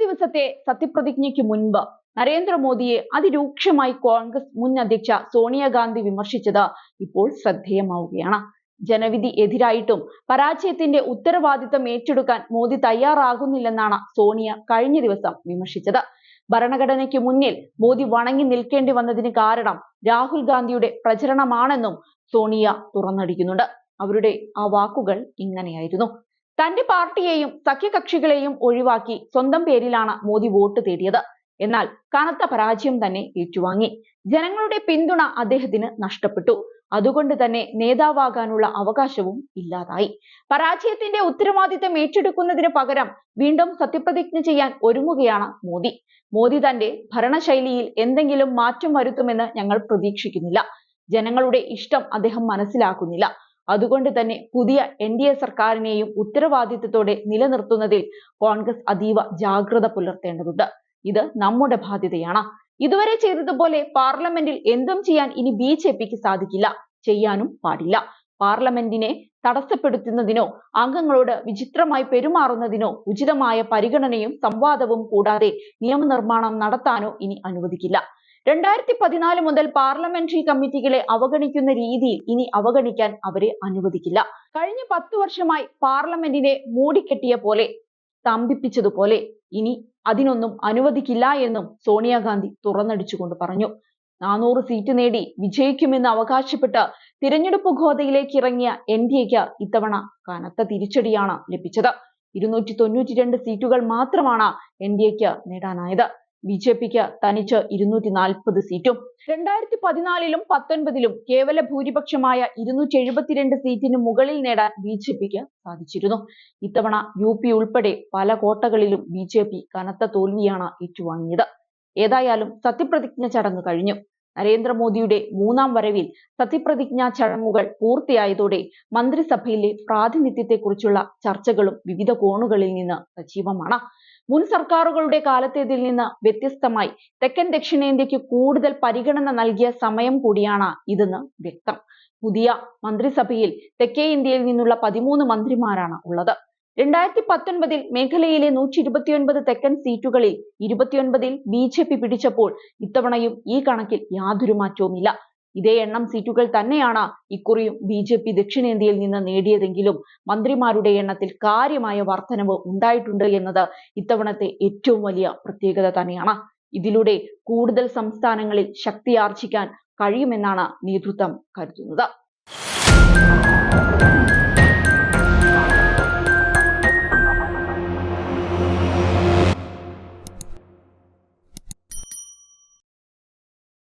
ദിവസത്തെ സത്യപ്രതിജ്ഞയ്ക്ക് മുൻപ് നരേന്ദ്രമോദിയെ അതിരൂക്ഷമായി കോൺഗ്രസ് മുൻ അധ്യക്ഷ സോണിയാഗാന്ധി വിമർശിച്ചത് ഇപ്പോൾ ശ്രദ്ധേയമാവുകയാണ്. ജനവിധി എതിരായിട്ടും പരാജയത്തിന്റെ ഉത്തരവാദിത്തം ഏറ്റെടുക്കാൻ മോദി തയ്യാറാകുന്നില്ലെന്നാണ് സോണിയ കഴിഞ്ഞ ദിവസം വിമർശിച്ചത്. ഭരണഘടനയ്ക്ക് മുന്നിൽ മോദി വണങ്ങി നിൽക്കേണ്ടി വന്നതിന് കാരണം രാഹുൽ ഗാന്ധിയുടെ പ്രചരണമാണെന്നും സോണിയ തുറന്നടിക്കുന്നുണ്ട്. അവരുടെ ആ വാക്കുകൾ ഇങ്ങനെയായിരുന്നു: തന്റെ പാർട്ടിയെയും സഖ്യകക്ഷികളെയും ഒഴിവാക്കി സ്വന്തം പേരിലാണ് മോദി വോട്ട് തേടിയത്. എന്നാൽ കനത്ത പരാജയം തന്നെ ഏറ്റുവാങ്ങി. ജനങ്ങളുടെ പിന്തുണ അദ്ദേഹത്തിന് നഷ്ടപ്പെട്ടു. അതുകൊണ്ട് തന്നെ നേതാവാകാനുള്ള അവകാശവും ഇല്ലാതായി. പരാജയത്തിന്റെ ഉത്തരവാദിത്തം ഏറ്റെടുക്കുന്നതിന് പകരം വീണ്ടും സത്യപ്രതിജ്ഞ ചെയ്യാൻ ഒരുങ്ങുകയാണ് മോദി. മോദി തന്റെ ഭരണശൈലിയിൽ എന്തെങ്കിലും മാറ്റം വരുത്തുമെന്ന് ഞങ്ങൾ പ്രതീക്ഷിക്കുന്നില്ല. ജനങ്ങളുടെ ഇഷ്ടം അദ്ദേഹം മനസ്സിലാക്കുന്നില്ല. അതുകൊണ്ട് തന്നെ പുതിയ NDA സർക്കാരിനെയും ഉത്തരവാദിത്തത്തോടെ നിലനിർത്തുന്നതിൽ കോൺഗ്രസ് അതീവ ജാഗ്രത പുലർത്തേണ്ടതുണ്ട്. ഇത് നമ്മുടെ ബാധ്യതയാണ്. ഇതുവരെ ചെയ്തതുപോലെ പാർലമെന്റിൽ എന്തും ചെയ്യാൻ ഇനി BJPക്ക് സാധിക്കില്ല, ചെയ്യാനും പാടില്ല. പാർലമെന്റിനെ തടസ്സപ്പെടുത്തുന്നതിനോ അംഗങ്ങളോട് വിചിത്രമായി പെരുമാറുന്നതിനോ ഉചിതമായ പരിഗണനയും സംവാദവും കൂടാതെ നിയമനിർമ്മാണം നടത്താനോ ഇനി അനുവദിക്കില്ല. 2014 മുതൽ പാർലമെന്ററി കമ്മിറ്റികളെ അവഗണിക്കുന്ന രീതിയിൽ ഇനി അവഗണിക്കാൻ അവരെ അനുവദിക്കില്ല. കഴിഞ്ഞ 10 വർഷമായി പാർലമെന്റിനെ മൂടിക്കെട്ടിയ പോലെ, സ്തംഭിപ്പിച്ചതുപോലെ ഇനി അതിനൊന്നും അനുവദിക്കില്ല എന്നും സോണിയാഗാന്ധി തുറന്നടിച്ചുകൊണ്ട് പറഞ്ഞു. 400 സീറ്റ് നേടി വിജയിക്കുമെന്ന് അവകാശപ്പെട്ട് തിരഞ്ഞെടുപ്പ് ഗോതയിലേക്ക് ഇറങ്ങിയ NDAക്ക് ഇത്തവണ കനത്ത തിരിച്ചടിയാണ് ലഭിച്ചത്. 292 സീറ്റുകൾ മാത്രമാണ് NDAക്ക് നേടാനായത്. BJPക്ക് തനിച്ച് 240 സീറ്റും. 2014ലും 19ലും കേവല ഭൂരിപക്ഷമായ 272 സീറ്റിന് മുകളിൽ നേടാൻ BJPക്ക് സാധിച്ചിരുന്നു. ഇത്തവണ UP ഉൾപ്പെടെ പല കോട്ടകളിലും BJP കനത്ത തോൽവിയാണ് ഏറ്റുവാങ്ങിയത്. ഏതായാലും സത്യപ്രതിജ്ഞ ചടങ്ങ് കഴിഞ്ഞു. നരേന്ദ്രമോദിയുടെ 3ാം വരവിൽ സത്യപ്രതിജ്ഞാ ചടങ്ങുകൾ പൂർത്തിയായതോടെ മന്ത്രിസഭയിലെ പ്രാതിനിധ്യത്തെക്കുറിച്ചുള്ള ചർച്ചകളും വിവിധ കോണുകളിൽ നിന്ന് സജീവമാണ്. മുൻ സർക്കാരുകളുടെ കാലത്തേതിൽ നിന്ന് വ്യത്യസ്തമായി തെക്കൻ ദക്ഷിണേന്ത്യക്ക് കൂടുതൽ പരിഗണന നൽകിയ സമയം കൂടിയാണ് ഇതെന്ന് വ്യക്തം. പുതിയ മന്ത്രിസഭയിൽ തെക്കേ ഇന്ത്യയിൽ നിന്നുള്ള 13 മന്ത്രിമാരാണ് ഉള്ളത്. 2019ൽ മേഖലയിലെ 129 തെക്കൻ സീറ്റുകളിൽ 29ൽ BJP പിടിച്ചപ്പോൾ ഇത്തവണയും ഈ കണക്കിൽ യാതൊരു മാറ്റവുമില്ല. ഇതേ എണ്ണം സീറ്റുകൾ തന്നെയാണ് ഇക്കുറിയും BJP ദക്ഷിണേന്ത്യയിൽ നിന്ന് നേടിയതെങ്കിലും മന്ത്രിമാരുടെ എണ്ണത്തിൽ കാര്യമായ വർധനവ് ഉണ്ടായിട്ടുണ്ട് എന്നത് ഇത്തവണത്തെ ഏറ്റവും വലിയ പ്രത്യേകത തന്നെയാണ്. ഇതിലൂടെ കൂടുതൽ സംസ്ഥാനങ്ങളിൽ ശക്തിയാർജിക്കാൻ കഴിയുമെന്നാണ് നേതൃത്വം കരുതുന്നത്.